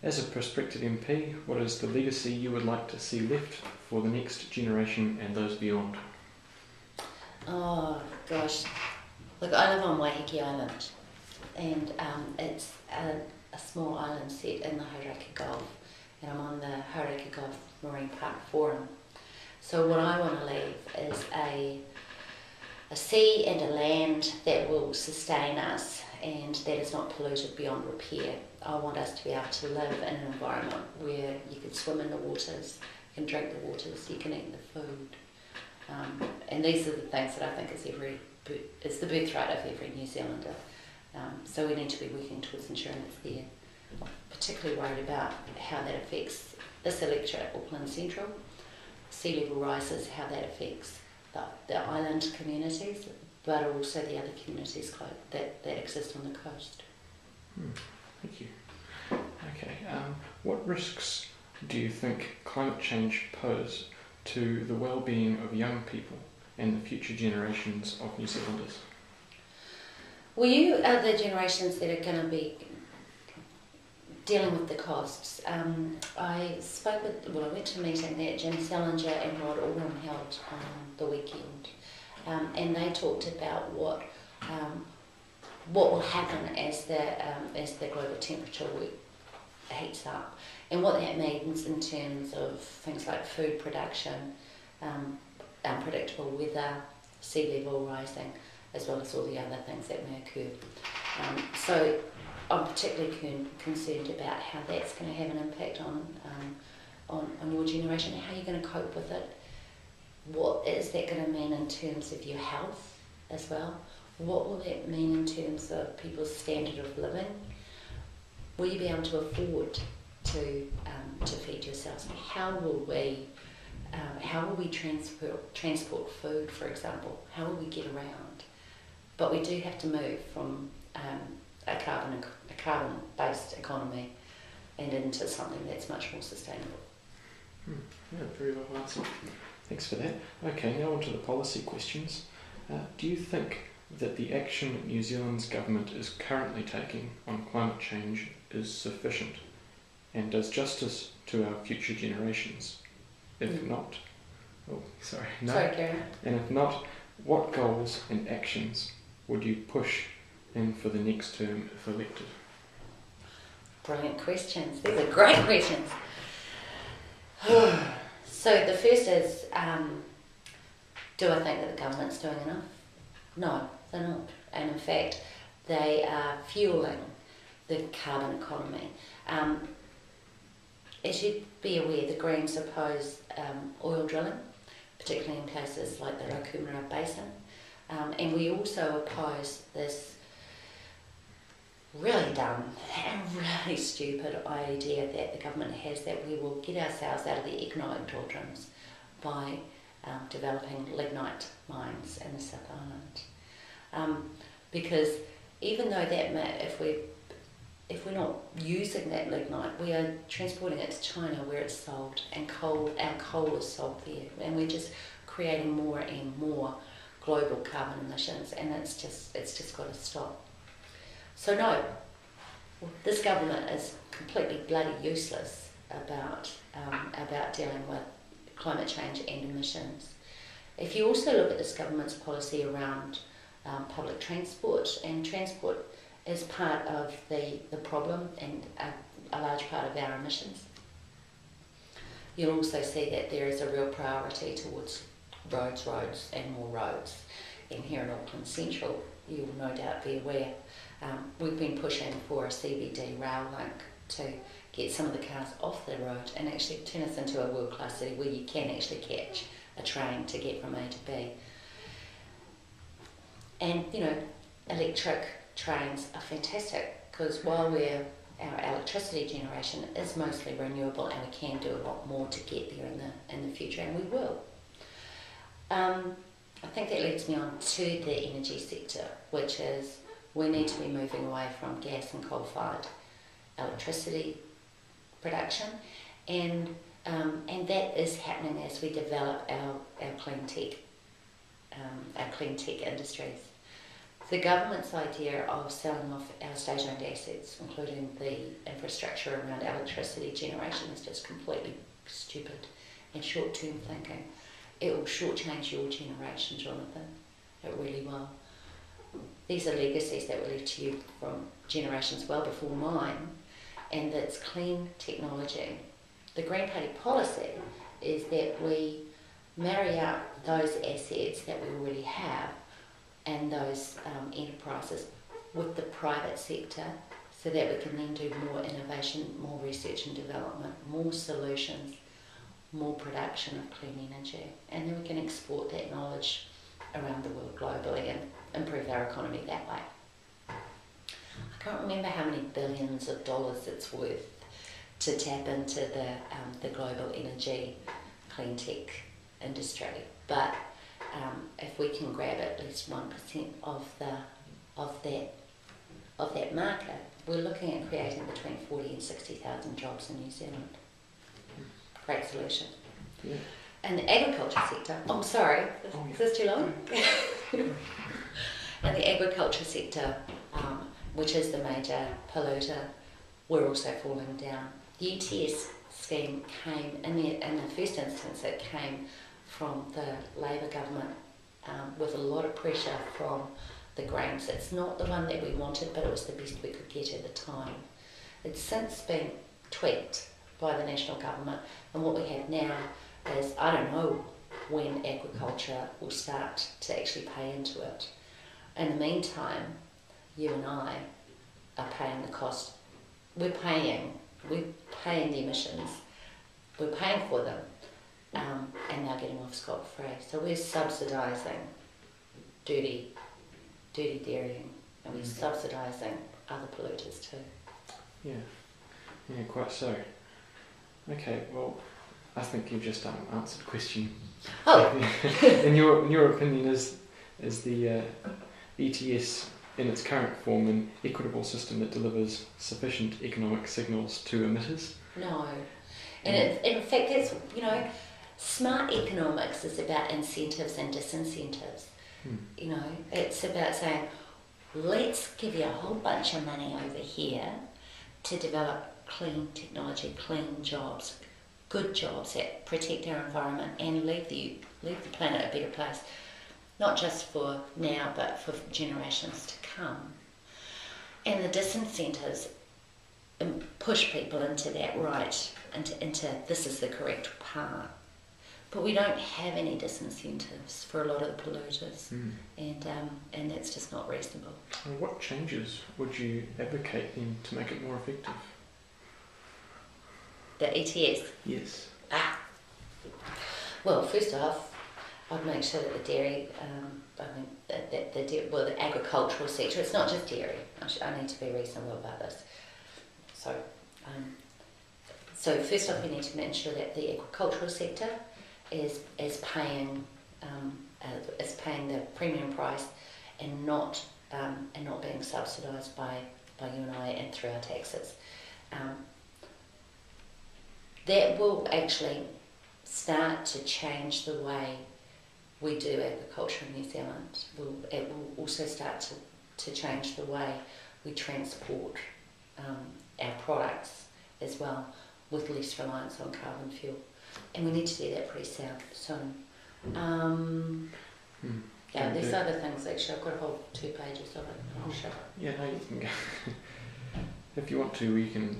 As a prospective MP, what is the legacy you would like to see left for the next generation and those beyond? Oh gosh, look, I live on Waiheke Island, and it's a small island set in the Hauraki Gulf, and I'm on the Hauraki Gulf Marine Park Forum. So what I want to leave is a sea and a land that will sustain us and that is not polluted beyond repair. I want us to be able to live in an environment where you can swim in the waters, you can drink the waters, you can eat the food. And these are the things that I think is the birthright of every New Zealander. So we need to be working towards ensuring it's there. I'm particularly worried about how that affects this electorate, Auckland Central, sea level rises, how that affects the island communities, but also the other communities that exist on the coast. Thank you. Okay, what risks do you think climate change pose to the well-being of young people and the future generations of New Zealanders? Well, you are the generations that are going to be dealing with the costs. I went to a meeting that Jim Salinger and Rod Oram held on the weekend, and they talked about what will happen as the global temperature heats up, and what that means in terms of things like food production, unpredictable weather, sea level rising, as well as all the other things that may occur. So I'm particularly concerned about how that's going to have an impact on your generation, how you're going to cope with it. What is that going to mean in terms of your health as well? What will that mean in terms of people's standard of living? Will you be able to afford to feed yourselves? How will we transport food, for example? How will we get around? But we do have to move from a carbon-based economy and into something that's much more sustainable. Yeah, very well answered. Thanks for that. Okay, now on to the policy questions. Do you think that the action New Zealand's government is currently taking on climate change is sufficient and does justice to our future generations? If not, no. Sorry, Karen. And if not, what goals and actions would you push in for the next term if elected? Brilliant questions. These are great questions. So the first is, do I think that the government's doing enough? No, they're not. And in fact, they are fueling the carbon economy. As you'd be aware, the Greens oppose oil drilling, particularly in places like the Raukumara Basin. And we also oppose this really dumb and really stupid idea that the government has that we will get ourselves out of the economic doldrums by developing lignite mines in the South Island. Because even though if we're not using that lignite, we are transporting it to China where it's sold, and our coal is sold there, and we're just creating more and more global carbon emissions, and it's just got to stop. So no, this government is completely bloody useless about dealing with climate change and emissions. If you also look at this government's policy around public transport, and transport is part of the problem and a large part of our emissions, you'll also see that there is a real priority towards roads and more roads. And here in Auckland Central, you will no doubt be aware, we've been pushing for a CBD rail link to get some of the cars off the road and actually turn us into a world-class city where you can actually catch a train to get from A to B. And, electric trains are fantastic, because while our electricity generation is mostly renewable, and we can do a lot more to get there in the future, and we will. I think that leads me on to the energy sector, which is we need to be moving away from gas and coal-fired electricity production, and that is happening as we develop our clean tech industries. the government's idea of selling off our state-owned assets, including the infrastructure around electricity generation, is just completely stupid and short-term thinking. It will shortchange your generation, Jonathan. It really will. These are legacies that were left to you from generations well before mine, and it's clean technology. The Green Party policy is that we marry up those assets that we already have and those enterprises with the private sector, so that we can then do more innovation, more research and development, more solutions, more production of clean energy, and then we can export that knowledge around the world globally and improve our economy that way. I can't remember how many billions of dollars it's worth to tap into the global energy clean tech industry, but if we can grab at least 1% of that market, we're looking at creating between 40 and 60,000 jobs in New Zealand. Great solution. Yeah. And the agriculture sector, oh, sorry, is this too long? And the agriculture sector, which is the major polluter, we're also falling down. The ETS scheme came, in the first instance, it came from the Labour government with a lot of pressure from the Greens. It's not the one that we wanted, but it was the best we could get at the time. It's since been tweaked by the national government, and what we have now is, I don't know when agriculture will start to actually pay into it. In the meantime, you and I are paying the cost. We're paying the emissions, we're paying for them, and they're getting off scot-free. So we're subsidising dirty dairying, and we're subsidising other polluters too. Yeah, quite so. Okay, well, I think you've just answered the question. Oh! in your opinion, is the ETS in its current form an equitable system that delivers sufficient economic signals to emitters? No. And in fact, that's, smart economics is about incentives and disincentives. It's about saying, let's give you a whole bunch of money over here to develop clean technology, clean jobs, good jobs that protect our environment and leave the planet a better place, not just for now but for generations to come. And the disincentives push people into that into this is the correct path. But we don't have any disincentives for a lot of the polluters, and that's just not reasonable. And what changes would you advocate then to make it more effective? The ETS? Yes. Well, first off, I'd make sure that the dairy, the agricultural sector, it's not just dairy. I need to be reasonable about this. So first off, we need to make sure that the agricultural sector is paying the premium price and not being subsidised by you and I and through our taxes. That will actually start to change the way we do agriculture in New Zealand. It will also start to change the way we transport our products as well, with less reliance on carbon fuel. And we need to do that pretty soon. There's other things actually. I've got a whole 2 pages of it. I'll show. Yeah, no, you can go. If you want to, we can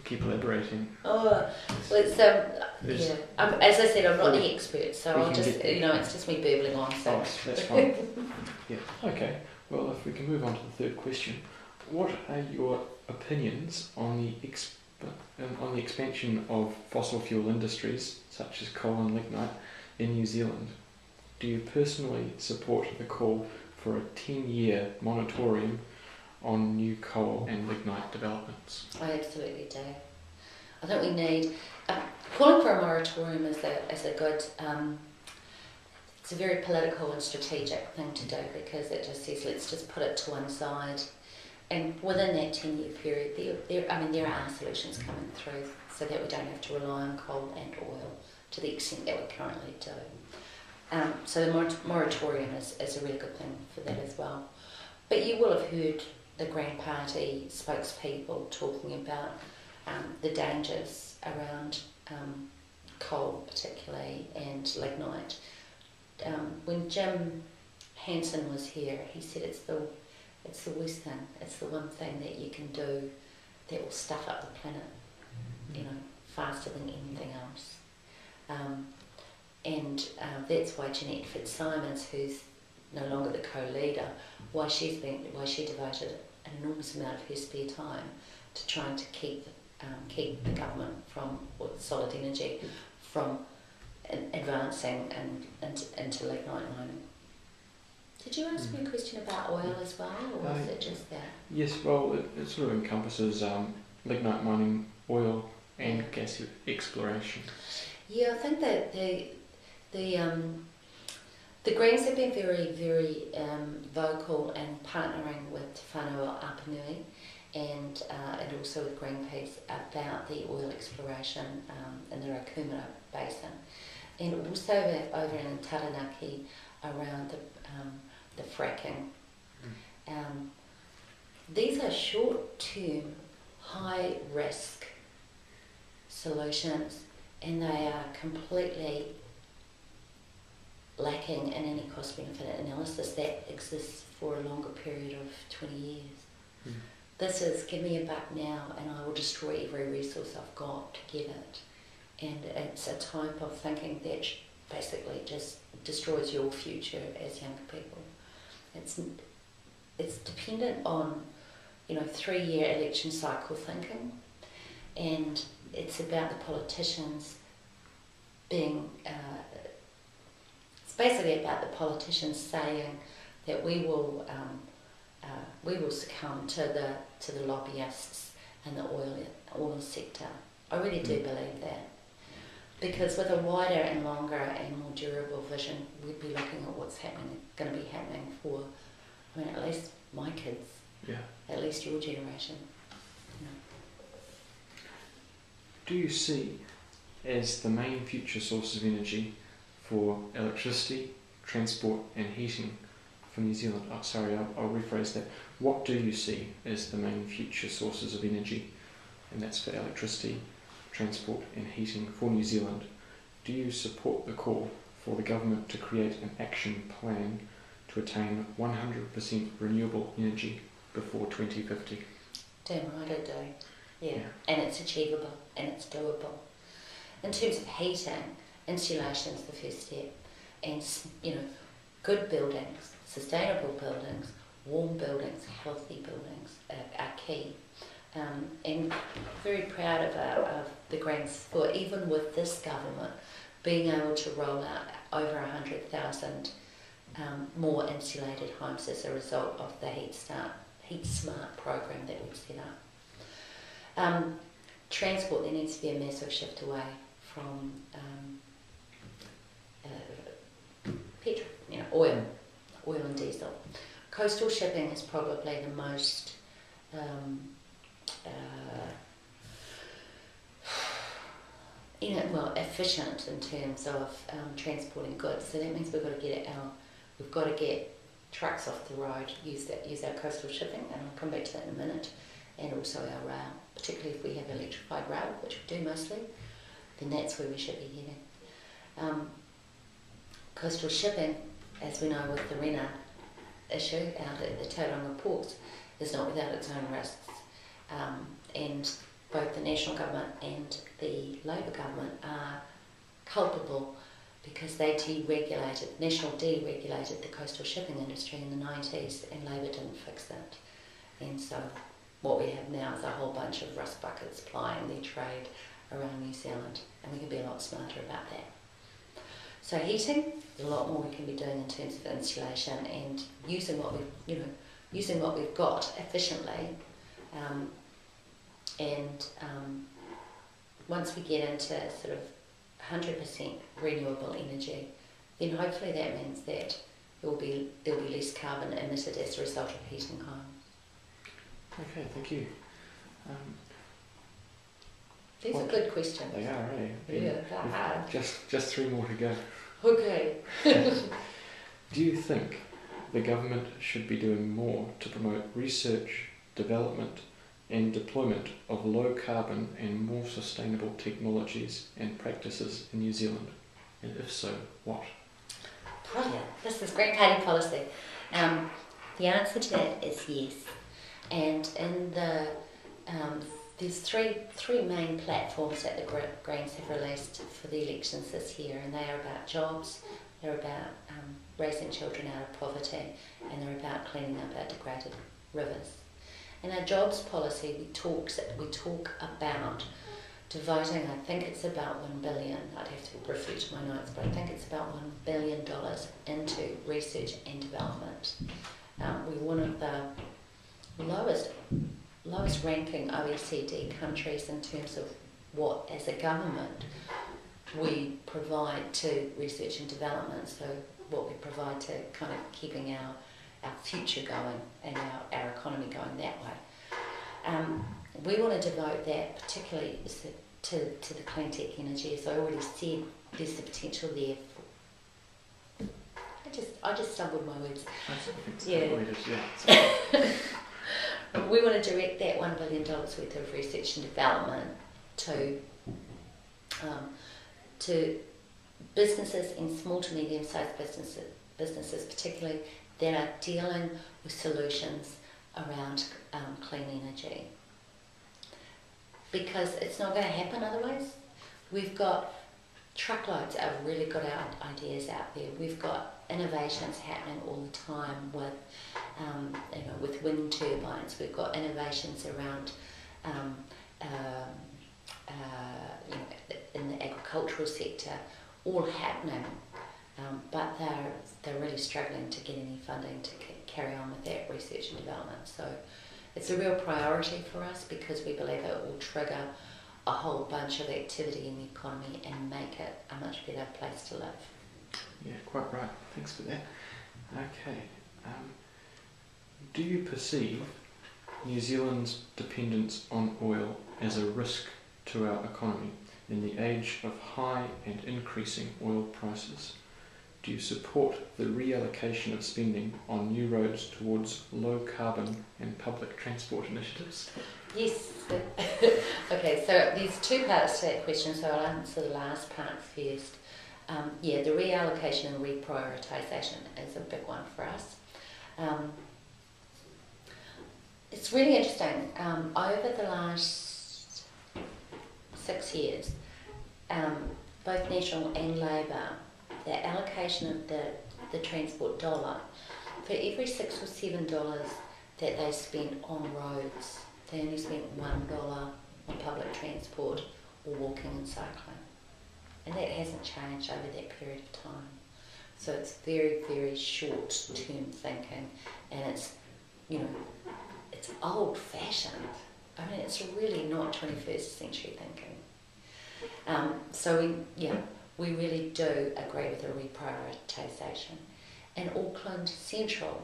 keep elaborating. Oh, well, it's as I said, I'm not the expert, so I'll just it's just me burbling on. So that's fine. Yeah. Okay. Well, if we can move on to the third question, what are your opinions on the expansion of fossil fuel industries such as coal and lignite in New Zealand? Do you personally support the call for a 10-year moratorium on new coal and lignite developments? I absolutely do. I think we need calling for a moratorium is a good. It's a very political and strategic thing to do, because it just says let's just put it to one side. And within that 10-year period, there are solutions coming through so that we don't have to rely on coal and oil to the extent that we currently do. So the moratorium is a really good thing for that as well. But you will have heard the Green Party spokespeople talking about the dangers around coal particularly and lignite. When Jim Hansen was here, he said it's the worst thing. It's the one thing that you can do that will stuff up the planet, faster than anything else. And that's why Jeanette Fitzsimons, who's no longer the co-leader, why she devoted an enormous amount of her spare time to trying to keep the government from, or Solid Energy, from advancing into lignite mining. Did you ask me a question about oil as well, or was it just that? Yes, well, it sort of encompasses lignite mining, oil and gas exploration. Yeah, I think that the Greens have been very, very vocal and partnering with Te Whanau Apanui and also with Greenpeace about the oil exploration in the Rakumara Basin, and also over in Taranaki around the fracking. These are short-term, high-risk solutions, and they are completely lacking in any cost-benefit analysis that exists for a longer period of 20 years. This is, give me a buck now and I will destroy every resource I've got to get it. And it's a type of thinking that basically just destroys your future as young people. It's dependent on 3-year election cycle thinking, and it's about the politicians being it's basically about the politicians saying that we will succumb to the lobbyists and the oil sector. I really do believe that, because with a wider and longer and more durable vision, we'd be looking at what's going to be happening for, at least my kids, at least your generation. Do you see as the main future source of energy for electricity, transport and heating for New Zealand? I'll rephrase that. What do you see as the main future sources of energy? And that's for electricity, transport and heating for New Zealand. Do you support the call for the government to create an action plan to attain 100% renewable energy before 2050? Damn right I do. Yeah, and it's achievable and it's doable. In terms of heating, insulation is the first step, and good buildings, sustainable buildings, warm buildings, healthy buildings are key. And very proud of the Greens for, even with this government, being able to roll out over 100,000 more insulated homes as a result of the Heat Smart program that we've set up. Transport, there needs to be a massive shift away from petrol, oil and diesel. Coastal shipping is probably the most efficient in terms of transporting goods. So that means we've got to get trucks off the road, use our coastal shipping, and I'll come back to that in a minute, and also our rail, particularly if we have electrified rail, which we do mostly, then that's where we should be heading. Coastal shipping, as we know with the RENA issue out at the Tauranga ports, is not without its own risks. And both the national government and the Labour government are culpable because they National deregulated the coastal shipping industry in the 90s, and Labour didn't fix that. And so what we have now is a whole bunch of rust buckets plying their trade around New Zealand, and we can be a lot smarter about that. So heating, there's a lot more we can be doing in terms of insulation and using what we've got efficiently. Once we get into sort of 100% renewable energy, then hopefully that means that there'll be less carbon emitted as a result of heating homes. Okay, thank you. These are good questions. They are, eh? Yeah, they're hard. Just 3 more to go. Okay. Do you think the government should be doing more to promote research, development and deployment of low carbon and more sustainable technologies and practices in New Zealand? And if so, what? Brilliant. This is great party policy. The answer to that is yes. And in the there's three main platforms that the Greens have released for the elections this year, and they are about jobs, they're about raising children out of poverty, and they're about cleaning up our degraded rivers. In our jobs policy, we talk about devoting, I think it's about $1 billion, I'd have to refer to my notes, but I think it's about $1 billion into research and development. We're one of the lowest ranking OECD countries in terms of what, as a government, we provide to research and development, so what we provide to kind of keeping our future going and our economy going that way. We want to devote that particularly to the clean tech energy. As I already said, there's the potential there. I just stumbled my words. We want to direct that $1 billion worth of research and development to businesses and small to medium-sized businesses particularly, that are dealing with solutions around clean energy. Because it's not going to happen otherwise. We've got truckloads of really good ideas out there. We've got innovations happening all the time with, with wind turbines. We've got innovations around, in the agricultural sector, all happening, but they're really struggling to get any funding to carry on with that research and development. So it's a real priority for us because we believe it will trigger a whole bunch of activity in the economy and make it a much better place to live. Yeah, quite right. Thanks for that. Okay. Do you perceive New Zealand's dependence on oil as a risk to our economy in the age of high and increasing oil prices? Do you support the reallocation of spending on new roads towards low carbon and public transport initiatives? Yes. Okay, so there's two parts to that question, so I'll answer the last part first. The reallocation and reprioritisation is a big one for us. It's really interesting. Over the last 6 years, both National and Labour, the allocation of the transport dollar, for every $6 or $7 that they spent on roads, they only spent $1 on public transport or walking and cycling. And that hasn't changed over that period of time. So it's very, very short-term thinking, and it's old-fashioned. I mean, it's really not 21st century thinking. So we really do agree with the reprioritisation. In Auckland Central,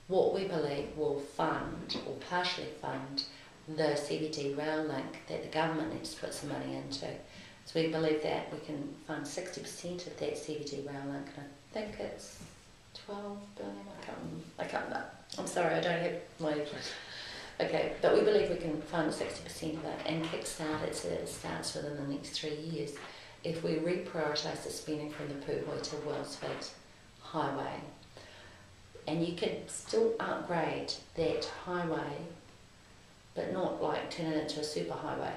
what we believe will fund, or partially fund, the CBD rail link that the government needs to put some money into. So we believe that we can fund 60% of that CBD rail link, and I think it's 12 billion. I can't remember. I'm sorry, I don't have my. Okay, but we believe we can fund 60% of it and kickstart it so that it starts within the next 3 years. If we reprioritise the spending from the Puhoi to Bousfield highway, and you could still upgrade that highway, but not like turn it into a super highway,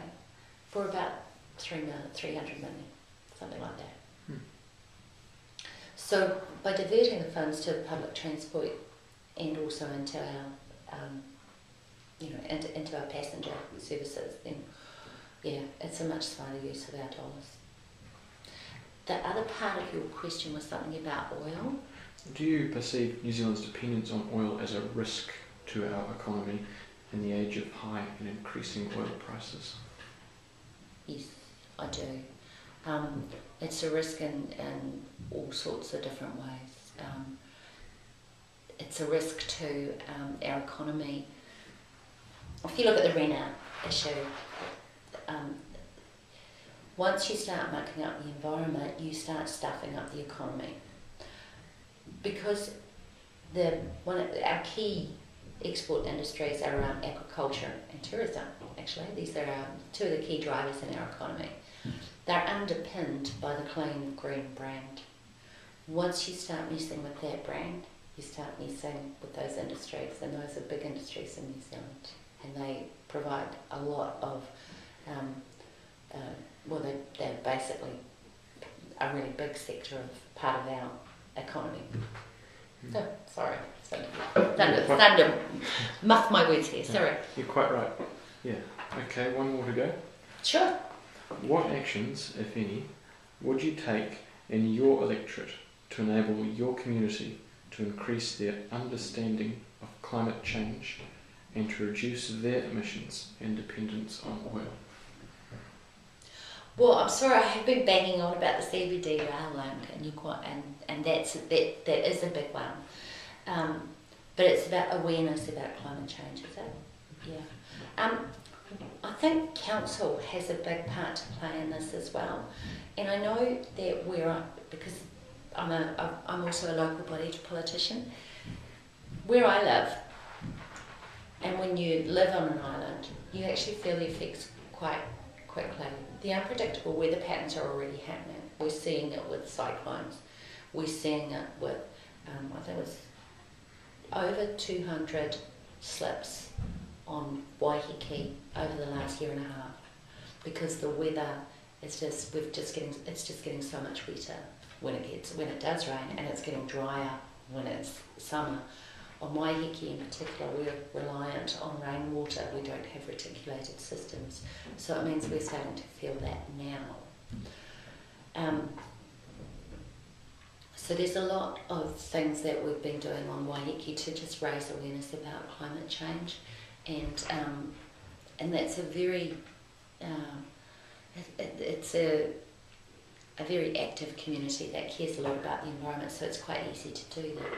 for about 300 million, something like that. So by diverting the funds to public transport and also into our, into our passenger services, then it's a much smarter use of our dollars. The other part of your question was something about oil. Do you perceive New Zealand's dependence on oil as a risk to our economy in the age of high and increasing oil prices? Yes, I do. It's a risk in all sorts of different ways. It's a risk to our economy. If you look at the RENA issue, once you start mucking up the environment, you start stuffing up the economy. Because our key export industries are around agriculture and tourism. Actually, these are two of the key drivers in our economy. They're underpinned by the clean green brand. Once you start messing with that brand, you start messing with those industries, and those are big industries in New Zealand, and they provide a lot of, they're basically a really big sector of part of our economy. So, sorry, starting to muff my words here, sorry. You're quite right. Yeah. Okay, one more to go. Sure. What actions, if any, would you take in your electorate to enable your community to increase their understanding of climate change and to reduce their emissions and dependence on oil? Well, I'm sorry, I have been banging on about the CBD rail link, and that is a big one. But it's about awareness about climate change, is it? Yeah. I think council has a big part to play in this as well, and I know that because I'm also a local body politician. Where I live, and when you live on an island, you actually feel the effects quite quickly. The unpredictable weather patterns are already happening. We're seeing it with cyclones. We're seeing it with, I think it was over 200 slips on Waiheke over the last year and a half, because the weather is it's just getting so much wetter when it does rain, and it's getting drier when it's summer. On Waiheke in particular, we're reliant on rainwater. We don't have reticulated systems, so it means we're starting to feel that now. So there's a lot of things that we've been doing on Waiheke to just raise awareness about climate change, and that's a very it's a very active community that cares a lot about the environment, so it's quite easy to do that.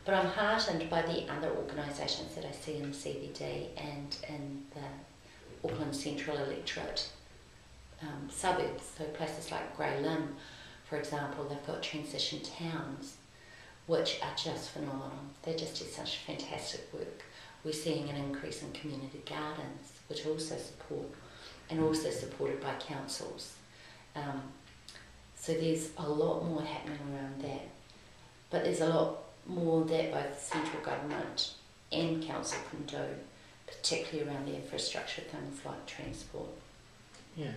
But I'm heartened by the other organisations that I see in the CBD and in the Auckland Central electorate suburbs. So places like Grey Lynn, for example, they've got transition towns, which are just phenomenal. They just do such fantastic work. We're seeing an increase in community gardens, which also supported by councils. So there's a lot more happening around that. But there's a lot more that both central government and council can do, particularly around the infrastructure things like transport. Yeah.